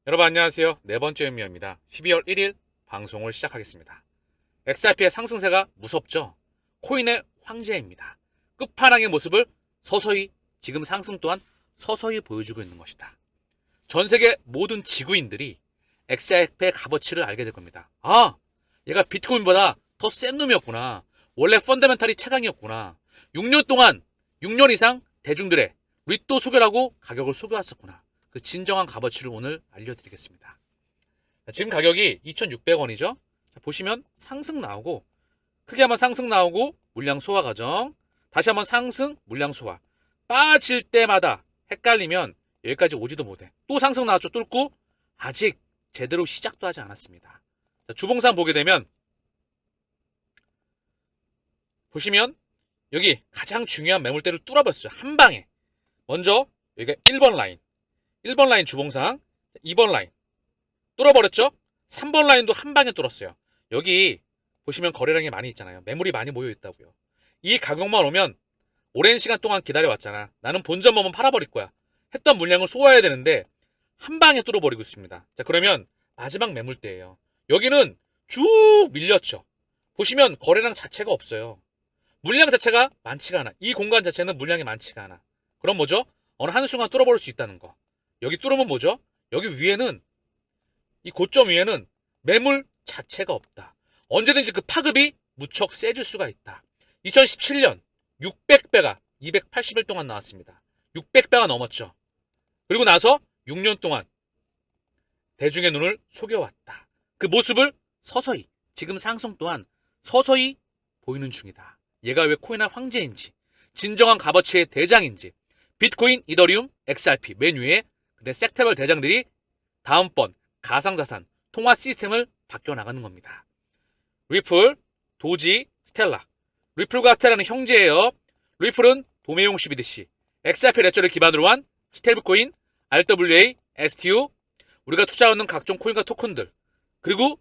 여러분 안녕하세요. 네 번째 의미입니다. 12월 1일 방송을 시작하겠습니다. XRP의 상승세가 무섭죠? 코인의 황제입니다. 끝판왕의 모습을 서서히 지금 상승 또한 서서히 보여주고 있는 것이다. 전 세계 모든 지구인들이 XRP의 값어치를 알게 될 겁니다. 아, 얘가 비트코인보다 더 센 놈이었구나. 원래 펀더멘탈이 최강이었구나. 6년 동안 6년 이상 대중들의 리또 속여라고 가격을 속여왔었구나. 그 진정한 값어치를 오늘 알려드리겠습니다. 지금 가격이 2,600원이죠. 보시면 상승 나오고 크게 한번 상승 나오고 물량 소화 과정, 다시 한번 상승 물량 소화. 빠질 때마다 헷갈리면 여기까지 오지도 못해. 또 상승 나왔죠. 뚫고 아직 제대로 시작도 하지 않았습니다. 주봉상 보게 되면 보시면 여기 가장 중요한 매물대를 뚫어버렸어요. 한 방에. 먼저 여기가 1번 라인. 1번 라인 주봉상, 2번 라인 뚫어버렸죠? 3번 라인도 한 방에 뚫었어요. 여기 보시면 거래량이 많이 있잖아요. 매물이 많이 모여 있다고요. 이 가격만 오면 오랜 시간 동안 기다려왔잖아. 나는 본전만 팔아버릴 거야. 했던 물량을 소화해야 되는데 한 방에 뚫어버리고 있습니다. 자, 그러면 마지막 매물대예요. 여기는 쭉 밀렸죠. 보시면 거래량 자체가 없어요. 물량 자체가 많지가 않아. 이 공간 자체는 물량이 많지가 않아. 그럼 뭐죠? 어느 한순간 뚫어버릴 수 있다는 거. 여기 뚫으면 뭐죠? 여기 위에는 이 고점 위에는 매물 자체가 없다. 언제든지 그 파급이 무척 세질 수가 있다. 2017년 600배가 280일 동안 나왔습니다. 600배가 넘었죠. 그리고 나서 6년 동안 대중의 눈을 속여왔다. 그 모습을 서서히 지금 상승 또한 서서히 보이는 중이다. 얘가 왜 코인의 황제인지, 진정한 값어치의 대장인지, 비트코인, 이더리움, XRP 맨 위에 근데 섹터별 대장들이 다음번 가상자산 통화 시스템을 바뀌어 나가는 겁니다. 리플, 도지, 스텔라. 리플과 스텔라는 형제예요. 리플은 도매용 CBDC, XRP 레저를 기반으로 한 스테이블코인, RWA, STU, 우리가 투자하는 각종 코인과 토큰들, 그리고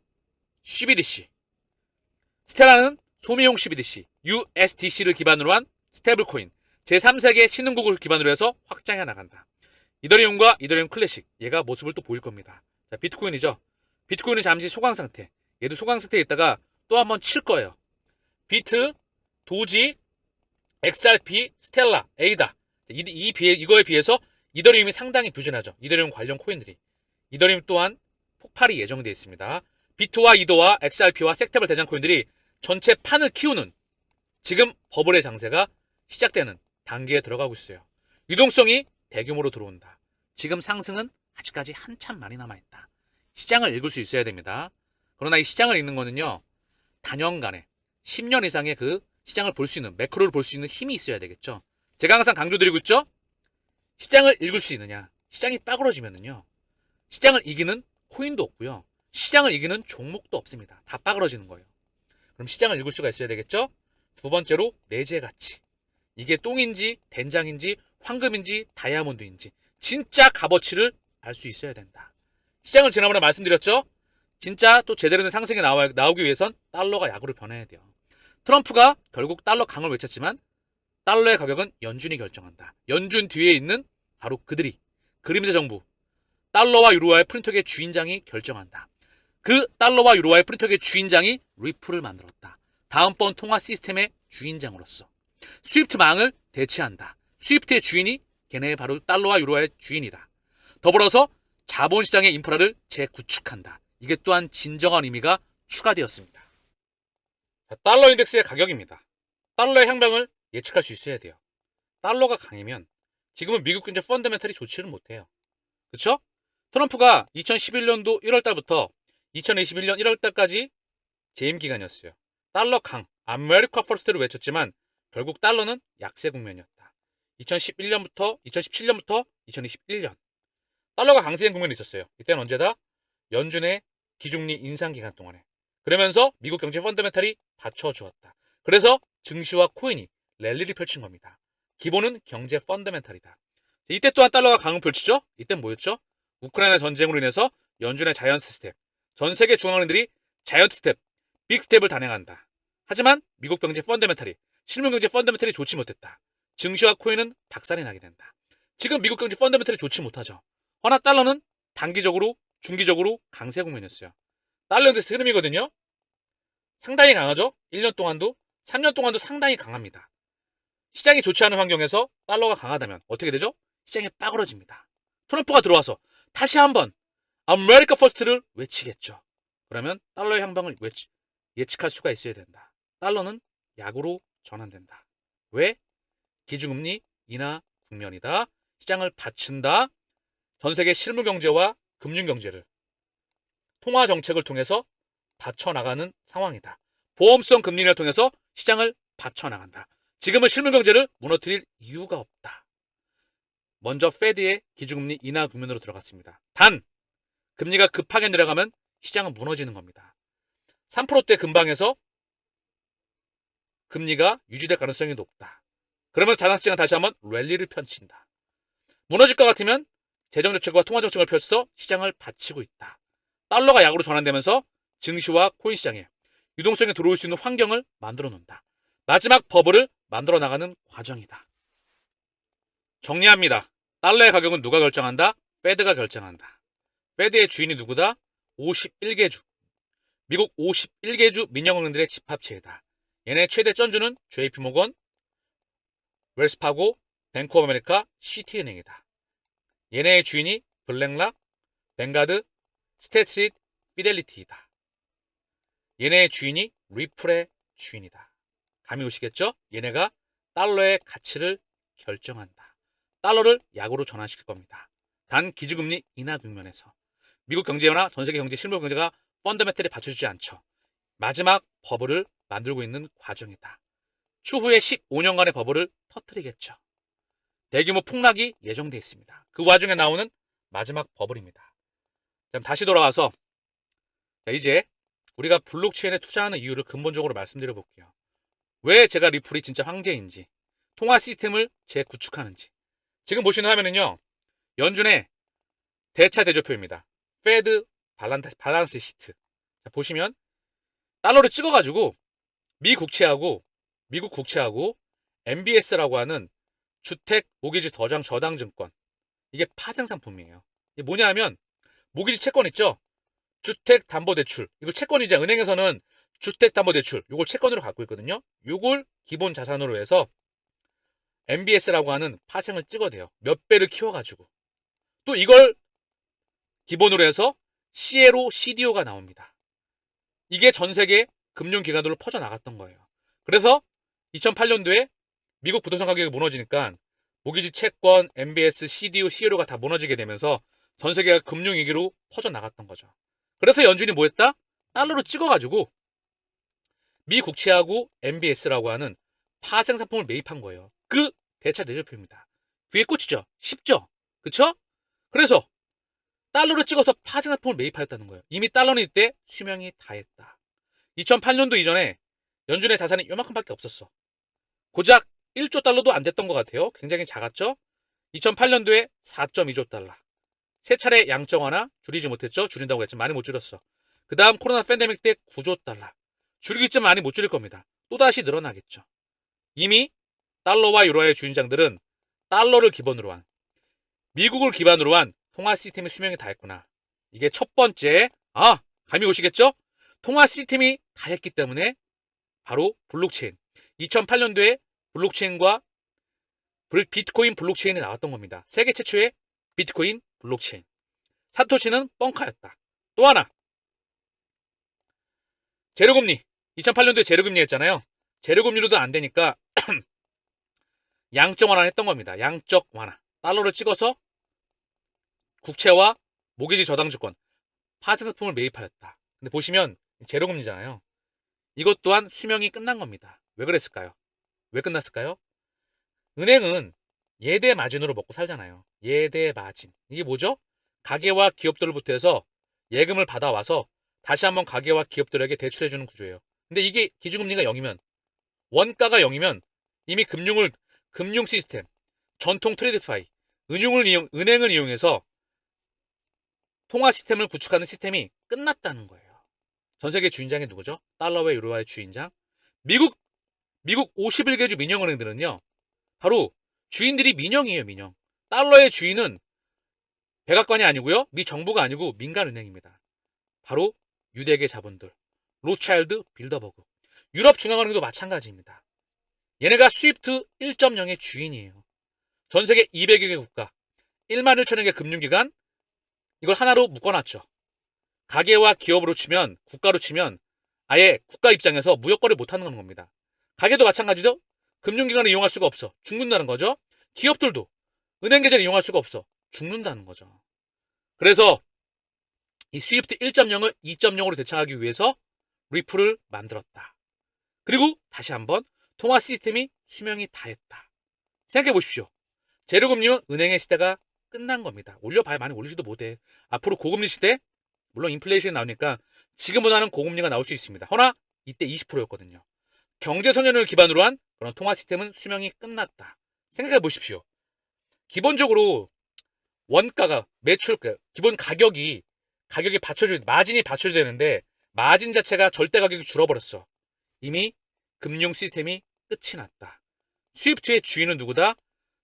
CBDC. 스텔라는 소매용 CBDC, USDC를 기반으로 한 스테이블코인, 제3세계 신흥국을 기반으로 해서 확장해 나간다. 이더리움과 이더리움 클래식, 얘가 모습을 또 보일 겁니다. 자, 비트코인이죠. 비트코인은 잠시 소강 상태. 얘도 소강 상태에 있다가 또 한번 칠 거예요. 비트, 도지, XRP, 스텔라, 에이다. 이거에 비해서 이더리움이 상당히 부진하죠. 이더리움 관련 코인들이. 이더리움 또한 폭발이 예정되어 있습니다. 비트와 이더와 XRP와 섹터별 대장 코인들이 전체 판을 키우는 지금 버블의 장세가 시작되는 단계에 들어가고 있어요. 유동성이 대규모로 들어온다. 지금 상승은 아직까지 한참 많이 남아있다. 시장을 읽을 수 있어야 됩니다. 그러나 이 시장을 읽는 거는요, 단연간에 10년 이상의 그 시장을 볼 수 있는, 매크로를 볼 수 있는 힘이 있어야 되겠죠. 제가 항상 강조드리고 있죠? 시장을 읽을 수 있느냐. 시장이 빠그러지면은요, 시장을 이기는 코인도 없고요. 시장을 이기는 종목도 없습니다. 다 빠그러지는 거예요. 그럼 시장을 읽을 수가 있어야 되겠죠? 두 번째로 내재 가치. 이게 똥인지 된장인지 황금인지 다이아몬드인지 진짜 값어치를 알 수 있어야 된다. 시장을 지난번에 말씀드렸죠? 진짜 또 제대로 된 상승이 나오기 위해선 달러가 약으로 변해야 돼요. 트럼프가 결국 달러 강을 외쳤지만 달러의 가격은 연준이 결정한다. 연준 뒤에 있는 바로 그들이 그림자 정부 달러와 유로화의 프린터계 주인장이 결정한다. 그 달러와 유로화의 프린터계 주인장이 리플을 만들었다. 다음번 통화 시스템의 주인장으로서 스위프트망을 대체한다. 스위프트의 주인이 걔네 바로 달러와 유로화의 주인이다. 더불어서 자본시장의 인프라를 재구축한다. 이게 또한 진정한 의미가 추가되었습니다. 달러 인덱스의 가격입니다. 달러의 향방을 예측할 수 있어야 돼요. 달러가 강하면 지금은 미국 경제 펀더멘털이 좋지를 못해요. 그렇죠? 트럼프가 2011년도 1월달부터 2021년 1월달까지 재임 기간이었어요. 달러 강, 아메리카 퍼스트를 외쳤지만 결국 달러는 약세 국면이었다. 2017년부터 2021년 달러가 강세된 국면이 있었어요. 이때는 언제다? 연준의 기중리 인상 기간 동안에. 그러면서 미국 경제 펀더멘탈이 받쳐주었다. 그래서 증시와 코인이 랠리를 펼친 겁니다. 기본은 경제 펀더멘탈이다. 이때 또한 달러가 강을 펼치죠? 이땐 뭐였죠? 우크라이나 전쟁으로 인해서 연준의 자이언트 스텝, 전 세계 중앙은행들이 자이언트 스텝, 빅 스텝을 단행한다. 하지만 미국 경제 펀더멘탈이, 실물 경제 펀더멘탈이 좋지 못했다. 증시와 코인은 박살이 나게 된다. 지금 미국 경제 펀더멘탈이 좋지 못하죠. 허나 달러는 단기적으로 중기적으로 강세 국면이었어요. 달러 인덱스 흐름이거든요. 상당히 강하죠. 1년 동안도 3년 동안도 상당히 강합니다. 시장이 좋지 않은 환경에서 달러가 강하다면 어떻게 되죠? 시장이 빠그러집니다. 트럼프가 들어와서 다시 한번 아메리카 퍼스트를 외치겠죠. 그러면 달러의 향방을 예측할 수가 있어야 된다. 달러는 약으로 전환된다. 왜? 기준금리 인하 국면이다. 시장을 받친다. 전 세계 실물 경제와 금융 경제를 통화 정책을 통해서 받쳐나가는 상황이다. 보험성 금리를 통해서 시장을 받쳐나간다. 지금은 실물 경제를 무너뜨릴 이유가 없다. 먼저 페드의 기준금리 인하 국면으로 들어갔습니다. 단 금리가 급하게 내려가면 시장은 무너지는 겁니다. 3%대 근방에서 금리가 유지될 가능성이 높다. 그러면 자산시장은 다시 한번 랠리를 펼친다. 무너질 것 같으면 재정정책과 통화정책을 펼쳐서 시장을 받치고 있다. 달러가 약으로 전환되면서 증시와 코인 시장에 유동성이 들어올 수 있는 환경을 만들어 놓는다. 마지막 버블을 만들어 나가는 과정이다. 정리합니다. 달러의 가격은 누가 결정한다? 페드가 결정한다. 페드의 주인이 누구다? 51개 주. 미국 51개 주 민영은행들의 집합체이다. 얘네 최대 전주는 JP모건, 웰스파고, 뱅크 오브 아메리카, 시티은행이다. 얘네의 주인이 블랙락, 뱅가드, 스테트스트리트, 피델리티이다. 얘네의 주인이 리플의 주인이다. 감이 오시겠죠? 얘네가 달러의 가치를 결정한다. 달러를 약으로 전환시킬 겁니다. 단 기준금리 인하 국면에서 미국 경제나 전 세계 경제 실물 경제가 펀더멘털에 받쳐주지 않죠. 마지막 버블을 만들고 있는 과정이다. 추후에 15년간의 버블을 터뜨리겠죠. 대규모 폭락이 예정되어 있습니다. 그 와중에 나오는 마지막 버블입니다. 그럼 다시 돌아와서 이제 우리가 블록체인에 투자하는 이유를 근본적으로 말씀드려 볼게요. 왜 제가 리플이 진짜 황제인지, 통화 시스템을 재구축하는지. 지금 보시는 화면은요, 연준의 대차 대조표입니다. 페드 발란스 시트. 자, 보시면 달러를 찍어가지고 미국 국채하고 MBS라고 하는 주택 모기지 저당 증권, 이게 파생 상품이에요. 이게 뭐냐 하면 모기지 채권 있죠? 주택담보대출, 이걸 채권이자 은행에서는 주택담보대출, 이걸 채권으로 갖고 있거든요. 이걸 기본 자산으로 해서 MBS라고 하는 파생을 찍어대요. 몇 배를 키워가지고. 또 이걸 기본으로 해서 CLO, CDO가 나옵니다. 이게 전 세계 금융기관들로 퍼져나갔던 거예요. 그래서 2008년도에 미국 부동산 가격이 무너지니까 모기지 채권, MBS, CDO, CLO가 다 무너지게 되면서 전 세계가 금융위기로 퍼져나갔던 거죠. 그래서 연준이 뭐 했다? 달러로 찍어가지고 미 국채하고 MBS라고 하는 파생 상품을 매입한 거예요. 그 대차 대조표입니다. 귀에 꽂히죠? 쉽죠? 그쵸? 그래서 달러로 찍어서 파생 상품을 매입하였다는 거예요. 이미 달러는 이때 수명이 다했다. 2008년도 이전에 연준의 자산이 요만큼밖에 없었어. 고작 1조 달러도 안 됐던 것 같아요. 굉장히 작았죠? 2008년도에 4.2조 달러. 세 차례 양적 완화 줄이지 못했죠. 줄인다고 했지만 많이 못 줄였어. 그 다음 코로나 팬데믹 때 9조 달러. 줄이겠지만 많이 못 줄일 겁니다. 또다시 늘어나겠죠. 이미 달러와 유로화의 주인장들은 달러를 기반으로 한, 미국을 기반으로 한 통화 시스템의 수명이 다했구나. 이게 첫 번째, 감이 오시겠죠? 통화 시스템이 다했기 때문에 바로 블록체인. 2008년도에 블록체인과 비트코인 블록체인이 나왔던 겁니다. 세계 최초의 비트코인 블록체인. 사토시는 뻥카였다. 또 하나, 제로금리. 2008년도에 제로금리 했잖아요. 제로금리로도 안 되니까 양적 완화를 했던 겁니다. 양적 완화. 달러를 찍어서 국채와 모기지 저당주권, 파생상품을 매입하였다. 근데 보시면 제로금리잖아요. 이것 또한 수명이 끝난 겁니다. 왜 그랬을까요? 왜 끝났을까요? 은행은 예대 마진으로 먹고 살잖아요. 예대 마진. 이게 뭐죠? 가계와 기업들로부터 해서 예금을 받아와서 다시 한번 가계와 기업들에게 대출해주는 구조예요. 근데 이게 기준금리가 0이면, 원가가 0이면 이미 금융 시스템, 전통 트레이드파이, 은행을 이용해서 통화 시스템을 구축하는 시스템이 끝났다는 거예요. 전 세계 주인장이 누구죠? 달러와 유로화의 주인장. 미국 51개 주 민영은행들은요, 바로 주인들이 민영이에요, 민영. 달러의 주인은 백악관이 아니고요. 미 정부가 아니고 민간은행입니다. 바로 유대계 자본들. 로스차일드, 빌더버그. 유럽 중앙은행도 마찬가지입니다. 얘네가 스위프트 1.0의 주인이에요. 전 세계 200여 개 국가, 1만 1천여 개 금융기관, 이걸 하나로 묶어놨죠. 가계와 기업으로 치면, 국가로 치면 아예 국가 입장에서 무역거래 못하는 겁니다. 가게도 마찬가지죠. 금융기관을 이용할 수가 없어. 죽는다는 거죠. 기업들도 은행 계좌를 이용할 수가 없어. 죽는다는 거죠. 그래서 이 스위프트 1.0을 2.0으로 대체하기 위해서 리플을 만들었다. 그리고 다시 한번 통화 시스템이 수명이 다했다. 생각해 보십시오. 제로금리면 은행의 시대가 끝난 겁니다. 올려봐야 많이 올리지도 못해. 앞으로 고금리 시대, 물론 인플레이션이 나오니까 지금보다는 고금리가 나올 수 있습니다. 허나 이때 20%였거든요. 경제성장을 기반으로 한 그런 통화 시스템은 수명이 끝났다. 생각해 보십시오. 기본적으로 원가가 매출, 기본 가격이 마진이 받쳐줘야 되는데 마진 자체가 절대 가격이 줄어버렸어. 이미 금융 시스템이 끝이 났다. 스위프트의 주인은 누구다?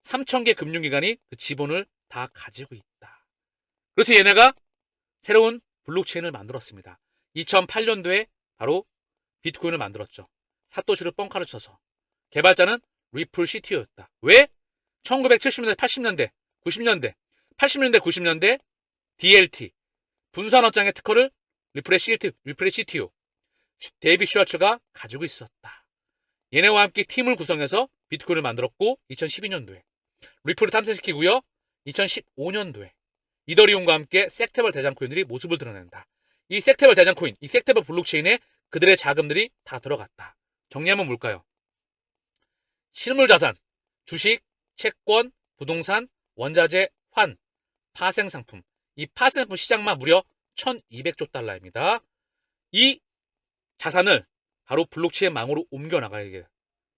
3,000개 금융기관이 그 지분을 다 가지고 있다. 그래서 얘네가 새로운 블록체인을 만들었습니다. 2008년도에 바로 비트코인을 만들었죠. 사토시를 뻥카를 쳐서. 개발자는 리플 CTO였다. 왜? 1970년대, 80년대, 90년대, 80년대, 90년대 DLT 분산업장의 특허를 리플의 CTO 데이비 슈와츠가 가지고 있었다. 얘네와 함께 팀을 구성해서 비트코인을 만들었고 2012년도에 리플을 탐색시키고요. 2015년도에 이더리움과 함께 섹테벌 대장코인들이 모습을 드러낸다. 이 섹테벌 대장코인, 이 섹테벌 블록체인에 그들의 자금들이 다 들어갔다. 정리하면 뭘까요? 실물자산, 주식, 채권, 부동산, 원자재, 환, 파생상품. 이 파생상품 시장만 무려 1200조 달러입니다. 이 자산을 바로 블록체인 망으로 옮겨나가야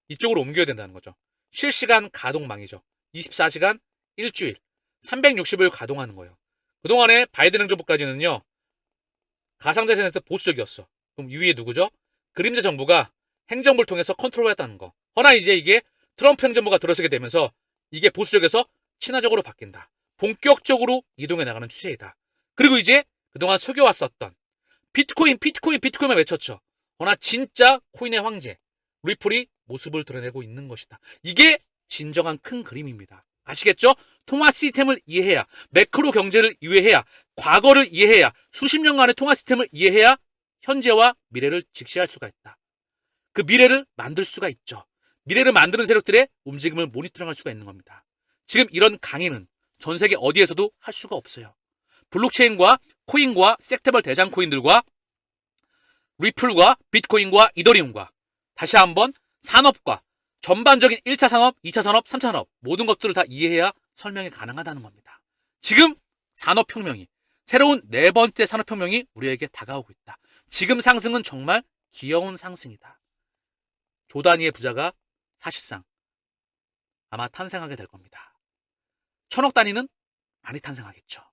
이쪽으로 옮겨야 된다는 거죠. 실시간 가동망이죠. 24시간 일주일 360일 가동하는 거예요. 그동안에 바이든 행정부까지는요. 가상자산에서 보수적이었어. 그럼 위에 누구죠? 그림자 정부가 행정부를 통해서 컨트롤했다는 거. 허나 이제 이게 트럼프 행정부가 들어서게 되면서 이게 보수적에서 친화적으로 바뀐다. 본격적으로 이동해 나가는 추세이다. 그리고 이제 그동안 속여왔었던 비트코인만 외쳤죠. 허나 진짜 코인의 황제 리플이 모습을 드러내고 있는 것이다. 이게 진정한 큰 그림입니다. 아시겠죠? 통화 시스템을 이해해야, 매크로 경제를 이해해야, 과거를 이해해야, 수십 년간의 통화 시스템을 이해해야 현재와 미래를 직시할 수가 있다. 그 미래를 만들 수가 있죠. 미래를 만드는 세력들의 움직임을 모니터링할 수가 있는 겁니다. 지금 이런 강의는 전 세계 어디에서도 할 수가 없어요. 블록체인과 코인과 섹테벌 대장 코인들과 리플과 비트코인과 이더리움과 다시 한번 산업과 전반적인 1차 산업, 2차 산업, 3차 산업 모든 것들을 다 이해해야 설명이 가능하다는 겁니다. 지금 산업혁명이 새로운 네 번째 산업혁명이 우리에게 다가오고 있다. 지금 상승은 정말 귀여운 상승이다. 조 단위의 부자가 사실상 아마 탄생하게 될 겁니다. 1000억 단위는 많이 탄생하겠죠.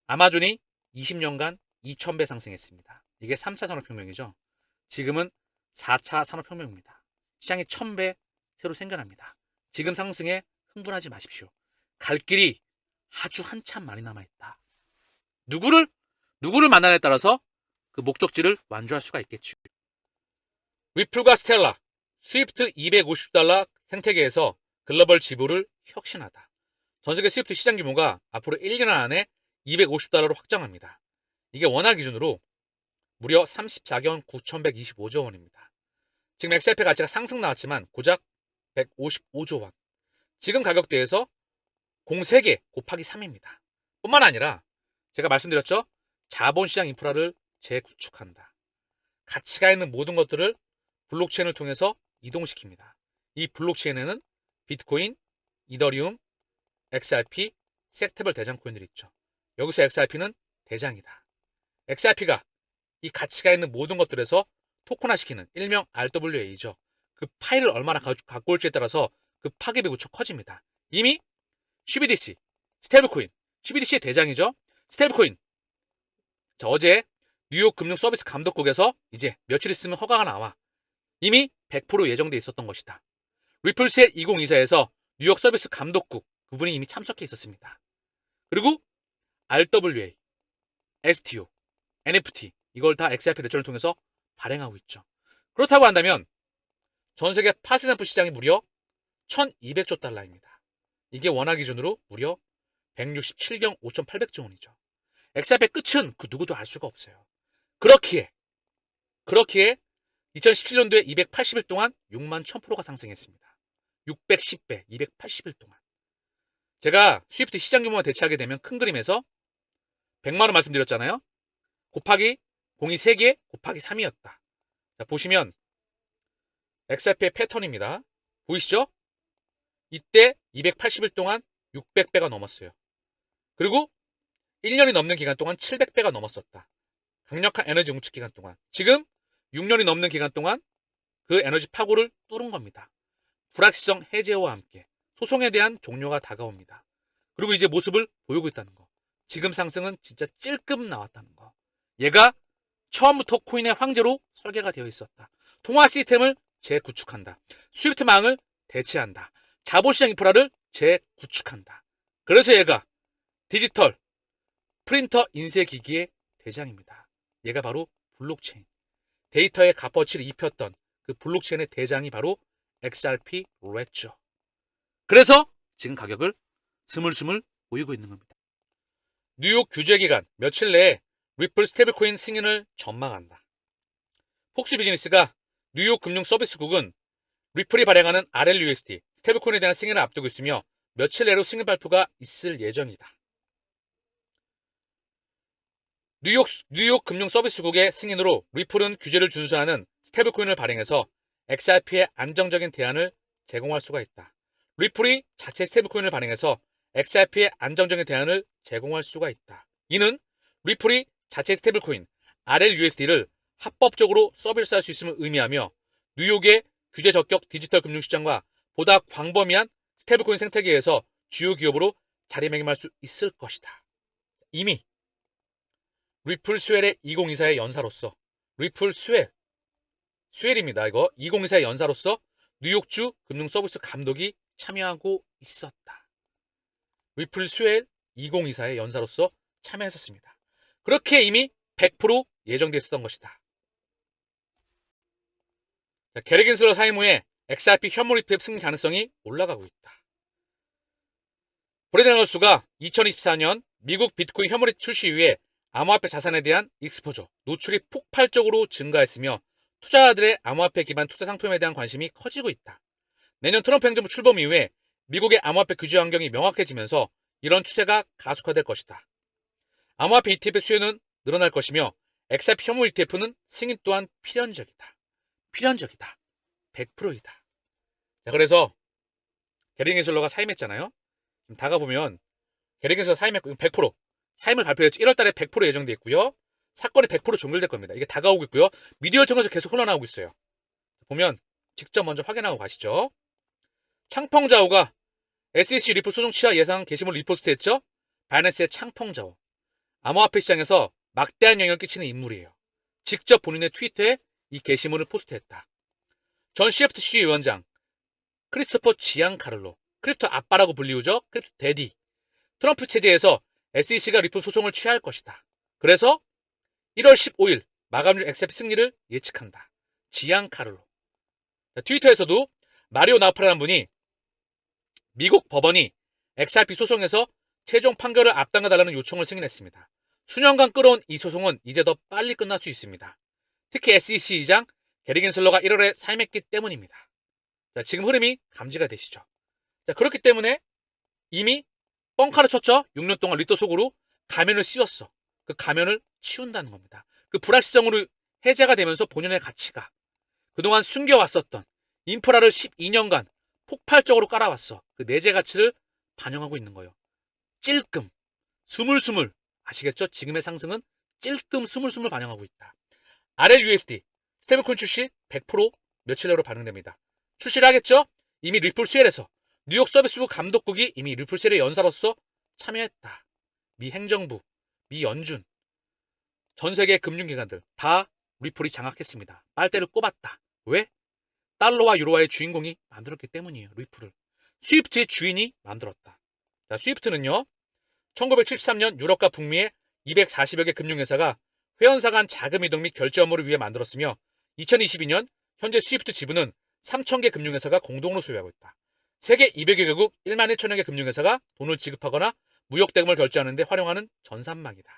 아마존이 20년간 2000배 상승했습니다. 이게 3차 산업혁명이죠. 지금은 4차 산업혁명입니다. 시장이 1000배 새로 생겨납니다. 지금 상승에 흥분하지 마십시오. 갈 길이 아주 한참 많이 남아있다. 누구를 만나냐에 따라서 그 목적지를 완주할 수가 있겠죠. 리플과 스텔라, 스위프트 250달러 생태계에서 글로벌 지분을 혁신하다. 전세계 스위프트 시장 규모가 앞으로 1년 안에 250달러로 확장합니다. 이게 원화 기준으로 무려 34경 9,125조 원입니다. 지금 XRP 가치가 상승 나왔지만 고작 155조 원. 지금 가격대에서 공 3개 곱하기 3입니다. 뿐만 아니라 제가 말씀드렸죠. 자본시장 인프라를 재구축한다. 가치가 있는 모든 것들을 블록체인을 통해서 이동시킵니다. 이 블록체인에는 비트코인, 이더리움, XRP, 섹테벌 대장 코인들이 있죠. 여기서 XRP는 대장이다. XRP가 이 가치가 있는 모든 것들에서 토큰화시키는 일명 RWA죠. 그 파일을 얼마나 갖고 올지에 따라서 그 파괴비 무척 커집니다. 이미 CBDC, 스테이블코인, CBDC의 대장이죠. 스테이블코인. 자, 어제 뉴욕 금융서비스 감독국에서 이제 며칠 있으면 허가가 나와. 이미 100% 예정돼 있었던 것이다. 리플스의 2024에서 뉴욕 서비스 감독국 그분이 이미 참석해 있었습니다. 그리고 RWA, STO, NFT 이걸 다 XRP 레저를 통해서 발행하고 있죠. 그렇다고 한다면 전 세계 파생상품 시장이 무려 1200조 달러입니다. 이게 원화 기준으로 무려 167경 5,800조 원이죠. XRP의 끝은 그 누구도 알 수가 없어요. 그렇기에 2017년도에 280일 동안 6만 1000%가 상승했습니다. 610배, 280일 동안. 제가 스위프트 시장 규모만 대체하게 되면 큰 그림에서 100만 원 말씀드렸잖아요. 곱하기 0이 3개, 곱하기 3이었다. 자, 보시면 XRP의 패턴입니다. 보이시죠? 이때 280일 동안 600배가 넘었어요. 그리고 1년이 넘는 기간 동안 700배가 넘었었다. 강력한 에너지 응축 기간 동안. 지금 6년이 넘는 기간 동안 그 에너지 파고를 뚫은 겁니다. 불확실성 해제와 함께 소송에 대한 종료가 다가옵니다. 그리고 이제 모습을 보이고 있다는 거. 지금 상승은 진짜 찔끔 나왔다는 거. 얘가 처음부터 코인의 황제로 설계가 되어 있었다. 통화 시스템을 재구축한다. 스위프트망을 대체한다. 자본시장 인프라를 재구축한다. 그래서 얘가 디지털 프린터 인쇄기기의 대장입니다. 얘가 바로 블록체인. 데이터의 값어치를 입혔던 그 블록체인의 대장이 바로 XRP 레저. 그래서 지금 가격을 스물스물 보이고 있는 겁니다. 뉴욕 규제기관 며칠 내에 리플 스테이블코인 승인을 전망한다. 폭스 비즈니스가 뉴욕 금융서비스국은 리플이 발행하는 RLUSD 스테이블코인에 대한 승인을 앞두고 있으며 며칠 내로 승인 발표가 있을 예정이다. 뉴욕 금융서비스국의 승인으로 리플은 규제를 준수하는 스테이블코인을 발행해서 XRP의 안정적인 대안을 제공할 수가 있다. 리플이 자체 스테이블코인을 발행해서 XRP의 안정적인 대안을 제공할 수가 있다. 이는 리플이 자체 스테이블코인 RLUSD를 합법적으로 서비스할 수 있음을 의미하며 뉴욕의 규제 적격 디지털 금융시장과 보다 광범위한 스테이블코인 생태계에서 주요 기업으로 자리매김할 수 있을 것이다. 이미 리플 스웰의 2024의 연사로서 리플 스웰입니다. 이거 2024의 연사로서 뉴욕주 금융서비스 감독이 참여하고 있었다. 리플 스웰 2024의 연사로서 참여했었습니다. 그렇게 이미 100% 예정되어 있었던 것이다. 게리 겐슬러 사임 후에 XRP 현물 ETF 승인 가능성이 올라가고 있다. 브래든 러스가 2024년 미국 비트코인 현물 ETF 출시 이후에 암호화폐 자산에 대한 익스포저, 노출이 폭발적으로 증가했으며 투자자들의 암호화폐 기반 투자 상품에 대한 관심이 커지고 있다. 내년 트럼프 행정부 출범 이후에 미국의 암호화폐 규제 환경이 명확해지면서 이런 추세가 가속화될 것이다. 암호화폐 ETF의 수요는 늘어날 것이며 XRP 현물 ETF는 승인 또한 필연적이다. 100%이다. 자, 그래서 게리 겐슬러가 사임했잖아요. 다가보면 게리 겐슬러 사임했고 100% 사임을 발표했죠. 1월달에 100% 예정돼 있고요. 사건이 100% 종결될 겁니다. 이게 다가오고 있고요. 미디어를 통해서 계속 흘러나오고 있어요. 보면 직접 먼저 확인하고 가시죠. 창펑자오가 SEC 리플 소송 취하 예상 게시물을 리포스트했죠. 바이낸스의 창펑자오. 암호화폐 시장에서 막대한 영향을 끼치는 인물이에요. 직접 본인의 트위터에 이 게시물을 포스트했다. 전 CFTC 위원장 크리스토퍼 지앙카를로, 크립토 아빠라고 불리우죠. 크립토 데디. 트럼프 체제에서 SEC가 리플 소송을 취할 것이다. 그래서 1월 15일 마감률 XRP 승리를 예측한다. 지앙카를로. 트위터에서도 마리오 나우파라는 분이 미국 법원이 XRP 소송에서 최종 판결을 앞당겨달라는 요청을 승인했습니다. 수년간 끌어온 이 소송은 이제 더 빨리 끝날 수 있습니다. 특히 SEC 의장 게리 겐슬러가 1월에 사임했기 때문입니다. 자, 지금 흐름이 감지가 되시죠. 자, 그렇기 때문에 이미 뻥카를 쳤죠. 6년 동안 리터 속으로 가면을 씌웠어. 그 가면을 치운다는 겁니다. 그 불확실성으로 해제가 되면서 본연의 가치가 그동안 숨겨왔었던 인프라를 12년간 폭발적으로 깔아왔어. 그 내재 가치를 반영하고 있는 거예요. 찔끔, 스물스물. 아시겠죠? 지금의 상승은 찔끔 스물스물 반영하고 있다. RLUSD, 스테이블코인 출시 100% 며칠 내로 반영됩니다. 출시를 하겠죠? 이미 리플 스웰에서 뉴욕 서비스부 감독국이 이미 리플 스웰의 연사로서 참여했다. 미 행정부, 미 연준, 전 세계 금융기관들 다 리플이 장악했습니다. 빨대를 꼽았다. 왜? 달러와 유로화의 주인공이 만들었기 때문이에요. 리플을. 스위프트의 주인이 만들었다. 자, 스위프트는요. 1973년 유럽과 북미의 240여 개 금융회사가 회원사 간 자금 이동 및 결제 업무를 위해 만들었으며 2022년 현재 스위프트 지분은 3,000개 금융회사가 공동으로 소유하고 있다. 세계 200여 개국 1만 1천여 개 금융회사가 돈을 지급하거나 무역 대금을 결제하는 데 활용하는 전산망이다.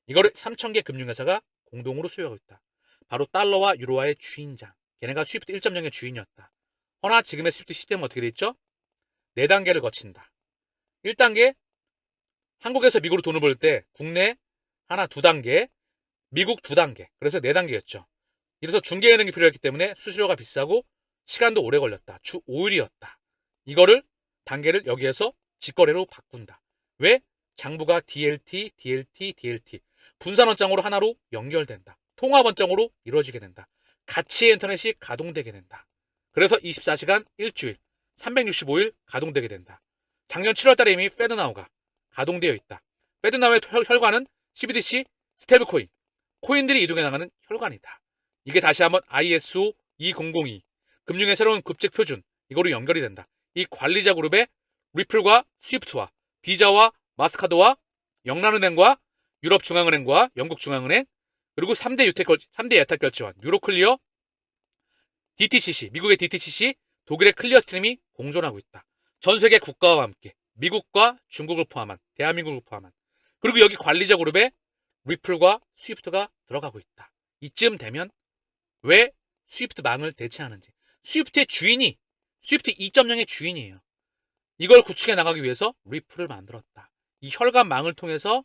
이거를 3,000개 금융회사가 공동으로 소유하고 있다. 바로 달러와 유로화의 주인장. 걔네가 스위프트 1.0의 주인이었다. 허나 지금의 스위프트 시스템은 어떻게 돼 있죠? 4단계를 거친다. 1단계, 한국에서 미국으로 돈을 벌 때 국내 하나 2단계, 미국 2단계. 그래서 4단계였죠. 이래서 중개예능이 필요했기 때문에 수수료가 비싸고 시간도 오래 걸렸다. 주 5일이었다. 이거를 단계를 여기에서 직거래로 바꾼다. 왜? 장부가 DLT, DLT, DLT. 분산원장으로 하나로 연결된다. 통합원장으로 이루어지게 된다. 가치의 인터넷이 가동되게 된다. 그래서 24시간 일주일, 365일 가동되게 된다. 작년 7월달에 이미 페드나우가 가동되어 있다. 페드나우의 혈관은 CBDC, 스테이블코인, 코인들이 이동해 나가는 혈관이다. 이게 다시 한번 ISO 2002, 금융의 새로운 급제 표준, 이거로 연결이 된다. 이 관리자 그룹의 리플과 스위프트와 비자와 마스카드와 영란은행과 유럽중앙은행과 영국중앙은행, 그리고 3대 예탁결제원, 유로클리어, DTCC, 미국의 DTCC, 독일의 클리어 스트림이 공존하고 있다. 전 세계 국가와 함께 미국과 중국을 포함한, 대한민국을 포함한, 그리고 여기 관리자 그룹에 리플과 스위프트가 들어가고 있다. 이쯤 되면 왜 스위프트 망을 대체하는지. 스위프트의 주인이 스위프트 2.0의 주인이에요. 이걸 구축해 나가기 위해서 리플을 만들었다. 이 혈관망을 통해서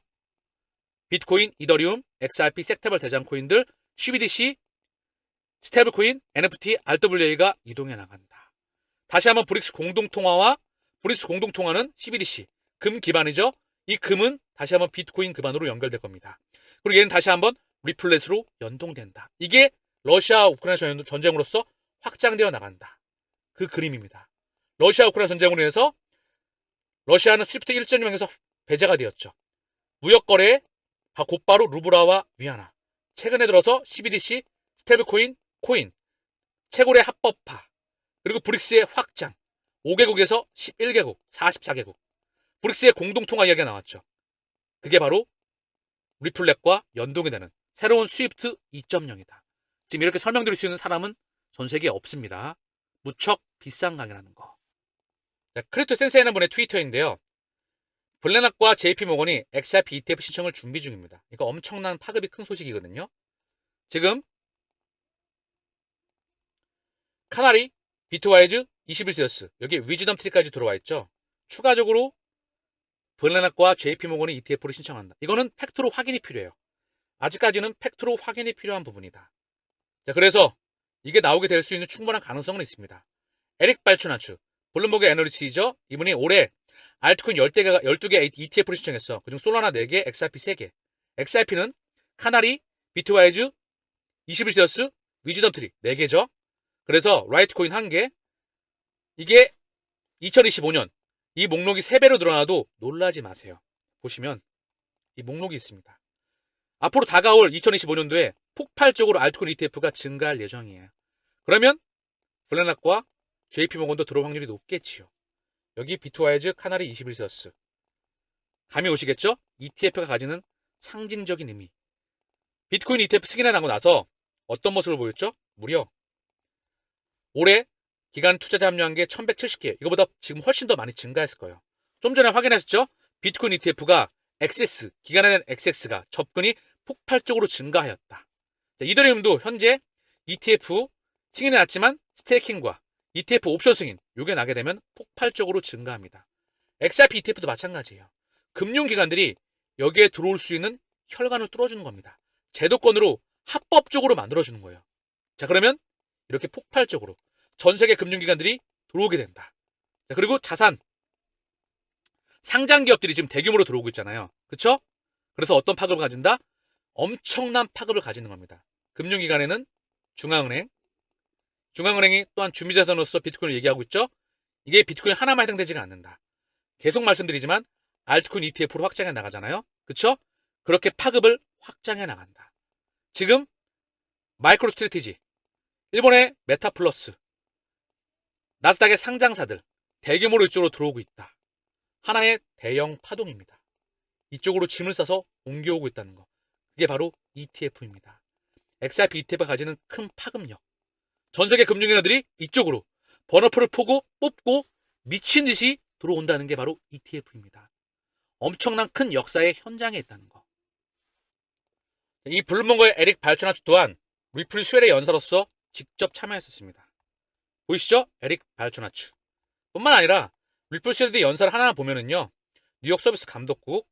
비트코인, 이더리움, XRP, 섹테벌 대장 코인들, CBDC, 스테이블코인, NFT, RWA가 이동해 나간다. 다시 한번 브릭스 공동통화와 브릭스 공동통화는 CBDC, 금 기반이죠. 이 금은 다시 한번 비트코인 기반으로 연결될 겁니다. 그리고 얘는 다시 한번 리플렛으로 연동된다. 이게 러시아 우크라이나 전쟁으로서 확장되어 나간다. 그 그림입니다. 러시아 우크라이나 전쟁으로 인해서 러시아는 스위프트 1.0에서 배제가 되었죠. 무역거래에 곧바로 루블화와 위안화. 최근에 들어서 CBDC, 스테이블코인, 코인, 채굴의 합법화, 그리고 브릭스의 확장. 5개국에서 11개국, 44개국. 브릭스의 공동통화 이야기가 나왔죠. 그게 바로 리플렛과 연동이 되는 새로운 스위프트 2.0이다. 지금 이렇게 설명드릴 수 있는 사람은 전 세계에 없습니다. 무척 비싼 강의라는 거. 자, 크립토 센세이라는 분의 트위터인데요. 블레낙과 JP모건이 XRP ETF 신청을 준비 중입니다. 이거 엄청난 파급이 큰 소식이거든요. 지금 카나리, 비트와이즈, 21세어스 여기 위즈덤 트리까지 들어와 있죠. 추가적으로 블레낙과 JP모건이 ETF를 신청한다. 이거는 팩트로 확인이 필요해요. 아직까지는 팩트로 확인이 필요한 부분이다. 자, 그래서 이게 나오게 될 수 있는 충분한 가능성은 있습니다. 에릭 발추나츠, 블룸버그 애널리스트이죠. 이분이 올해 알트코인 12개 ETF를 신청했어. 그중 솔라나 4개, XRP 3개. XRP는 카나리, 비트와이즈, 21세어스, 위즈덤 트리 4개죠. 그래서 라이트코인 1개. 이게 2025년 이 목록이 3배로 늘어나도 놀라지 마세요. 보시면 이 목록이 있습니다. 앞으로 다가올 2025년도에 폭발적으로 알트코인 ETF가 증가할 예정이에요. 그러면 블랙락과 JP모건도 들어올 확률이 높겠지요. 여기 비트와이즈, 카나리, 21세어스. 감이 오시겠죠? ETF가 가지는 상징적인 의미. 비트코인 ETF 승인이 나고 나서 어떤 모습을 보였죠? 무려 올해 기간 투자자 합류한 게 1170개. 이거보다 지금 훨씬 더 많이 증가했을 거예요. 좀 전에 확인하셨죠? 비트코인 ETF가 XS, 기간에 대한 XX가 접근이 폭발적으로 증가하였다. 자, 이더리움도 현재 ETF 승인이 났지만 스테이킹과 ETF 옵션 승인 요게 나게 되면 폭발적으로 증가합니다. XRP ETF도 마찬가지예요. 금융기관들이 여기에 들어올 수 있는 혈관을 뚫어주는 겁니다. 제도권으로 합법적으로 만들어주는 거예요. 자, 그러면 이렇게 폭발적으로 전 세계 금융기관들이 들어오게 된다. 자, 그리고 자산 상장 기업들이 지금 대규모로 들어오고 있잖아요. 그렇죠? 그래서 어떤 파급을 가진다? 엄청난 파급을 가지는 겁니다. 금융기관에는 중앙은행, 중앙은행이 또한 준비자산으로서 비트코인을 얘기하고 있죠. 이게 비트코인 하나만 해당되지가 않는다. 계속 말씀드리지만 알트코인 ETF로 확장해 나가잖아요. 그렇죠? 그렇게 파급을 확장해 나간다. 지금 마이크로 스트래티지, 일본의 메타플러스, 나스닥의 상장사들 대규모로 이쪽으로 들어오고 있다. 하나의 대형 파동입니다. 이쪽으로 짐을 싸서 옮겨오고 있다는 거. 그게 바로 ETF입니다. XRP ETF가 가지는 큰 파급력. 전 세계 금융기관들이 이쪽으로 번호표를 뽑고 미친 듯이 들어온다는 게 바로 ETF입니다. 엄청난 큰 역사의 현장에 있다는 거. 이 블룸버그의 에릭 발츠나츠 또한 리플 스웰의 연사로서 직접 참여했었습니다. 보이시죠? 에릭 발츠나츠. 뿐만 아니라 리플 스웰의 연사를 하나 보면은요. 뉴욕 서비스 감독국,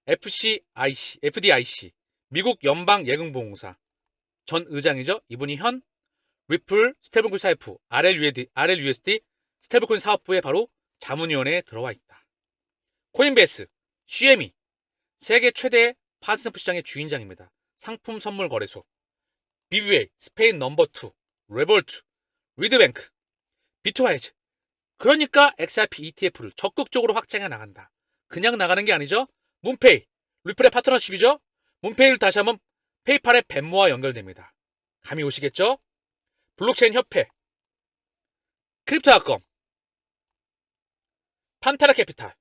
FDIC, 미국 연방예금보험공사 전 의장이죠. 이분이 현 리플 스테이블코인 사이프 RLUSD 스테이블코인 사업부에 바로 자문위원회에 들어와 있다. 코인베이스, CME 세계 최대 파스스탬프 시장의 주인장입니다. 상품 선물 거래소, BBVA 스페인 넘버 2, 레볼트, 리드뱅크, 비트와이즈. 그러니까 XRP ETF를 적극적으로 확장해 나간다. 그냥 나가는 게 아니죠. 문페이, 리플의 파트너십이죠. 문페이를 다시 한번 페이팔의 벤모와 연결됩니다. 감이 오시겠죠? 블록체인 협회, 크립토닷컴, 판테라 캐피탈,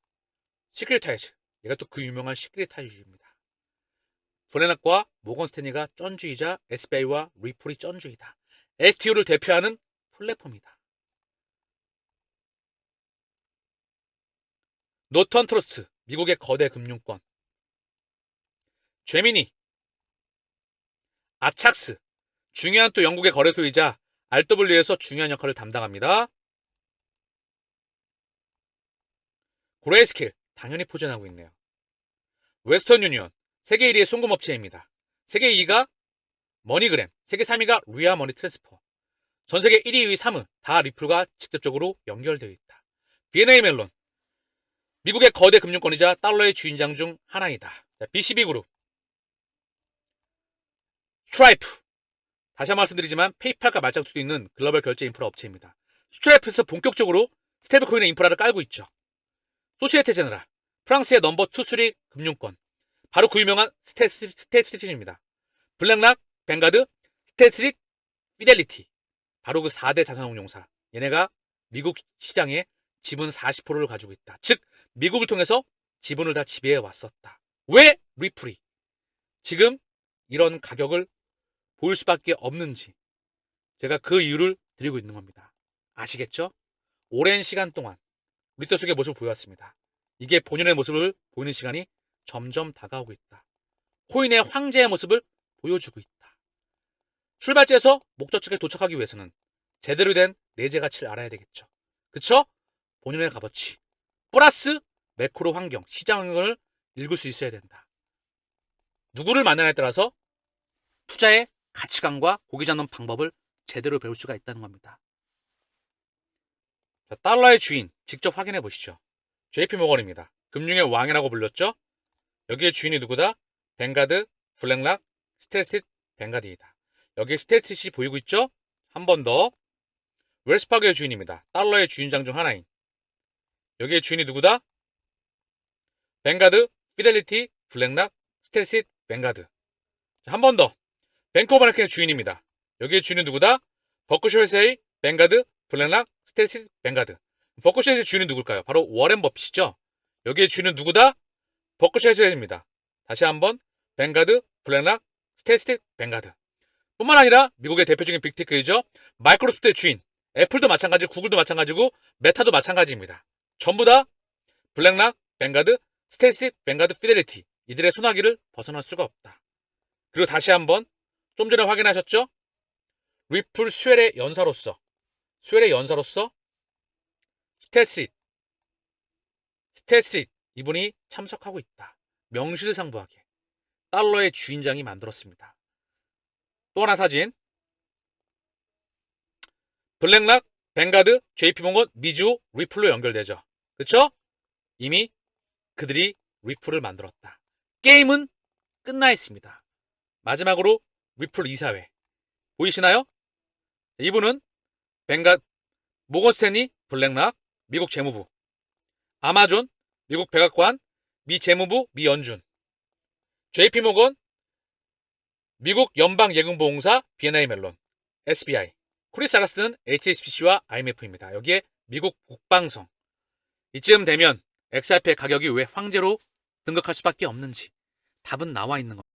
시크릿타이즈. 얘가 또 그 유명한 시크릿타이즈입니다. 브레낙과 모건 스탠리가 쩐주이자 SBI와 리플이 쩐주이다. STO를 대표하는 플랫폼이다. 노턴 트러스트, 미국의 거대 금융권. 제미니, 아착스, 중요한 또 영국의 거래소이자 RW에서 중요한 역할을 담당합니다. 그레이스케일, 당연히 포진하고 있네요. 웨스턴 유니언, 세계 1위의 송금업체입니다. 세계 2위가 머니그램, 세계 3위가 리아 머니 트랜스퍼. 전 세계 1위, 2위, 3위 다 리플과 직접적으로 연결되어 있다. BNA 멜론, 미국의 거대 금융권이자 달러의 주인장 중 하나이다. BCB 그룹, 스트라이프, 다시 한번 말씀드리지만 페이팔과 맞짱 수도 있는 글로벌 결제 인프라 업체입니다. 스트라이프에서 본격적으로 스테이블코인의 인프라를 깔고 있죠. 소시에테 제너랄, 프랑스의 넘버 2, 3 금융권, 바로 그 유명한 스테이트스트리트입니다. 블랙락, 뱅가드, 스테이트스트리트, 피델리티, 바로 그 4대 자산운용사. 얘네가 미국 시장에 지분 40%를 가지고 있다. 즉 미국을 통해서 지분을 다 지배해 왔었다. 왜 리플이 지금 이런 가격을 보일 수밖에 없는지 제가 그 이유를 드리고 있는 겁니다. 아시겠죠? 오랜 시간 동안 우리 때 속의 모습을 보여왔습니다. 이게 본연의 모습을 보이는 시간이 점점 다가오고 있다. 코인의 황제의 모습을 보여주고 있다. 출발지에서 목적지에 도착하기 위해서는 제대로 된 내재 가치를 알아야 되겠죠. 그쵸? 본연의 값어치 플러스 매크로 환경, 시장 환경을 읽을 수 있어야 된다. 누구를 만나냐에 따라서 투자의 가치관과 고기 잡는 방법을 제대로 배울 수가 있다는 겁니다. 자, 달러의 주인 직접 확인해 보시죠. JP모건입니다. 금융의 왕이라고 불렸죠. 여기에 주인이 누구다? 뱅가드, 블랙락, 스테이트 뱅가드이다. 여기에 스테이트시 보이고 있죠? 한 번 더. 웰스파그의 주인입니다. 달러의 주인장 중 하나인. 여기에 주인이 누구다? 뱅가드, 피델리티, 블랙락, 스테이트 뱅가드. 한 번 더. 뱅크 오브 아메리카의 주인입니다. 여기에 주인은 누구다? 버크셔 회사의 뱅가드, 블랙락, 스테이트 뱅가드. 버크셔 회사의 주인은 누굴까요? 바로 워렌 버핏이죠. 여기에 주인은 누구다? 버크셔 회사입니다. 다시 한번 뱅가드, 블랙락, 스테이트 뱅가드. 뿐만 아니라 미국의 대표적인 빅테크이죠. 마이크로소프트의 주인, 애플도 마찬가지고 구글도 마찬가지고 메타도 마찬가지입니다. 전부 다 블랙락, 뱅가드, 스테이트 뱅가드, 피델리티. 이들의 손아귀를 벗어날 수가 없다. 그리고 다시 한번 좀 전에 확인하셨죠? 리플 스웰의 연사로서 스테이트 이분이 참석하고 있다. 명실상부하게 달러의 주인장이 만들었습니다. 또 하나 사진. 블랙락, 뱅가드, JP모건, 미주, 리플로 연결되죠. 그쵸? 이미 그들이 리플을 만들었다. 게임은 끝나 있습니다. 마지막으로 리플 이사회 보이시나요? 이분은 모건 스탠리, 블랙락, 미국 재무부, 아마존, 미국 백악관, 미 재무부, 미 연준, JP모건, 미국 연방예금보험공사, BNA 멜론, SBI, 크리스 알라스는 HSBC와 IMF입니다. 여기에 미국 국방성. 이쯤 되면 XRP의 가격이 왜 황제로 등극할 수밖에 없는지 답은 나와 있는 겁니다.